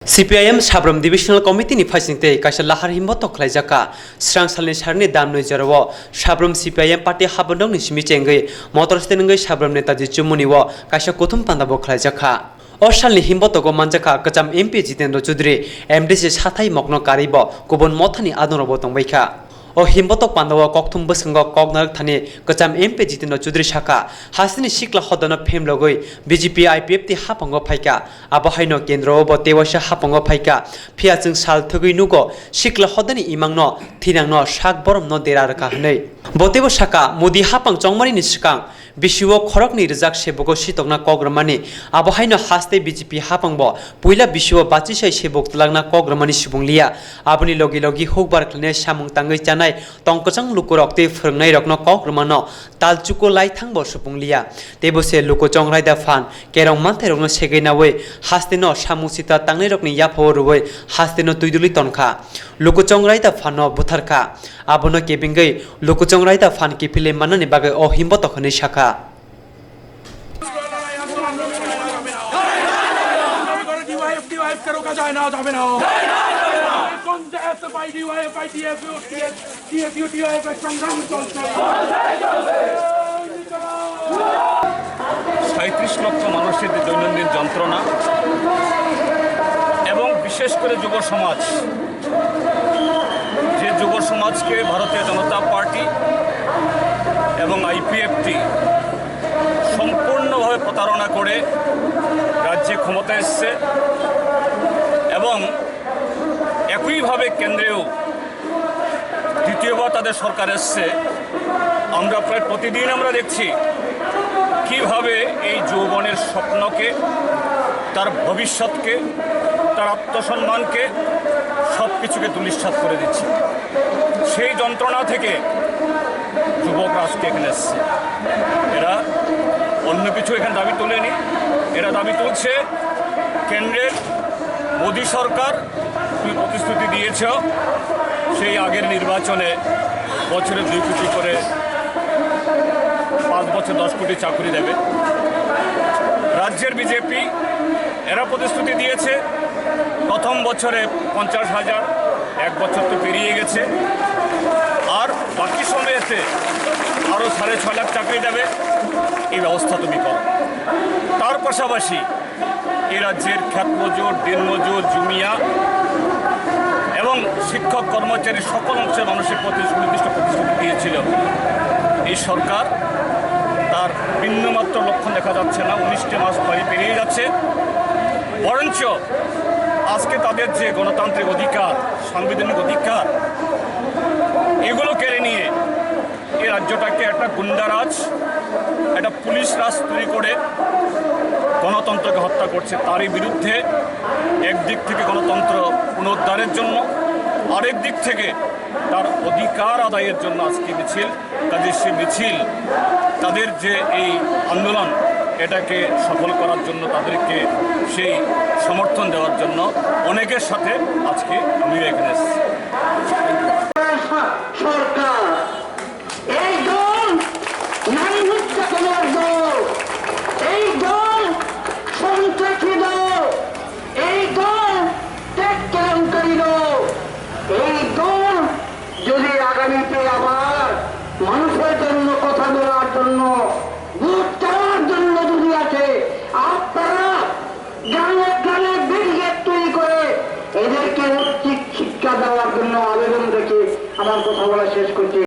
CPIM Sabram Divisional Committee ni Faisingte Kaisa Lahar Himbo Toklaijaka Srang Salni Sarni Damnoi Jarawo Sabram CPIM Party Habondong ni Simichengei Motorstenengei Sabram Netaji Chumuniwo Kaisa Kothum Pandabo Klaijaka Osalni Himbo Togo Manjaka Kacham MP Jitendra Chudri MDC Sathai Mokno Karibo Kubon Mothani Adonrobo Tongbaika O Himbotok Pandawa Kokthum Basangok Kognar Thani Kacham MP Jitendra Chudri Shaka Hasini Shikla Hodana Phem Logoi BJP IPF ti Hapango Phaika Abohaino Kendro bo Tewasha Hapango Phaika Phiachung Sal Thugui Nugo Shikla Hodani Imangno Thinangno Shak Borom no Derar Ka Hnei Botewo Shaka Modi Hapang Chongmari ni Sikang Bishiwo Khorokni Rijak Seboko Sitokna Kogramani Abohaino Haste BJP Hapangbo Puila Bishiwo Bachisai Sebok Tlagna Kogramani Sibunglia Aboni Logi Logi Hokbar Klene Samung Tangai Chanai Tongkochang Lukurokte Phrongnai Rokno Kogramano Talchuko Lai Thangbo Sibunglia Tebose Lukochong Raida Fan Kerong Manthe Rokno Segainawe Hasteno Samusita Tangnai Rokni Yaphoruwe Hasteno Tuiduli Tonka Lukochong Raida Fano Butharka Abono Kebingei Lukochong Raida Fan Kipile Manani Bagai O Himbotokhani Shaka সাঁত্রিশ লক্ষ মানুষের দৈনন্দিন যন্ত্রণা এবং বিশেষ করে যুব সমাজ যে যুব সমাজকে ভারতীয় জনতা পার্টি এবং আইপিএফটি সম্পূর্ণভাবে প্রতারণা করে রাজ্যে ক্ষমতায় এসেছে এবং একইভাবে কেন্দ্রেও দ্বিতীয়বার তাদের সরকার এসছে আমরা প্রায় প্রতিদিন আমরা দেখছি কিভাবে এই যৌবনের স্বপ্নকে তার ভবিষ্যৎকে তার আত্মসম্মানকে সব কিছুকে ধূলিসাৎ করে দিচ্ছে সেই যন্ত্রণা থেকে যুবকরা আজকে এখানে এসছে এরা অন্য কিছু এখানে দাবি তোলেনি এরা দাবি তুলছে কেন্দ্রের মোদী সরকার তুমি প্রতিশ্রুতি দিয়েছ সেই আগের নির্বাচনে বছরে 2 কোটি করে 5 বছর 10 কোটি চাকরি দেবে রাজ্যের বিজেপি এরা প্রতিশ্রুতি দিয়েছে প্রথম বছরে 50,000 এক বছর তো পেরিয়ে গেছে আর বাকি সময়েতে আরও 6.5 লাখ চাকরি দেবে এই ব্যবস্থা তুমি করো তার পাশাপাশি এই রাজ্যের খ্যাত মজুর দিনমজুর জুমিয়া এবং শিক্ষক কর্মচারী সকল অংশের মানুষের নির্দিষ্ট প্রতিশ্রুতি দিয়েছিল এই সরকার তার বিন্দুমাত্র লক্ষণ দেখা যাচ্ছে না 19টি মাস পেরিয়ে যাচ্ছে বরঞ্চ আজকে তাদের যে গণতান্ত্রিক অধিকার সাংবিধানিক অধিকার এগুলো কেড়ে নিয়ে এই রাজ্যটাকে একটা গুন্ডারাজ একটা পুলিশ রাজ তৈরি করে গণতন্ত্রকে হত্যা করছে তারই বিরুদ্ধে একদিক থেকে গণতন্ত্র পুনরুদ্ধারের জন্য আরেক দিক থেকে তার অধিকার আদায়ের জন্য আজকে মিছিল কাজে সে মিছিল তাদের যে এই আন্দোলন এটাকে সফল করার জন্য তাদেরকে সেই সমর্থন দেওয়ার জন্য অনেকের সাথে আজকে আমিও এখানে এসেছি সরকার এই দল নারী নির্যাতনের দল এই দল সন্ত্রাসী দল এই দল কেলেঙ্কারি দল এই দল যদি আগামীতে আবার মানুষের জন্য কথা বলার জন্য ভোট চাওয়ার জন্য যদি আছে আপনারা গানে গানে ব্যারিকেড তৈরি করে এদেরকে উচিত শিক্ষা দেওয়ার জন্য আবেদন রেখে আমার কথা বলা শেষ করছি।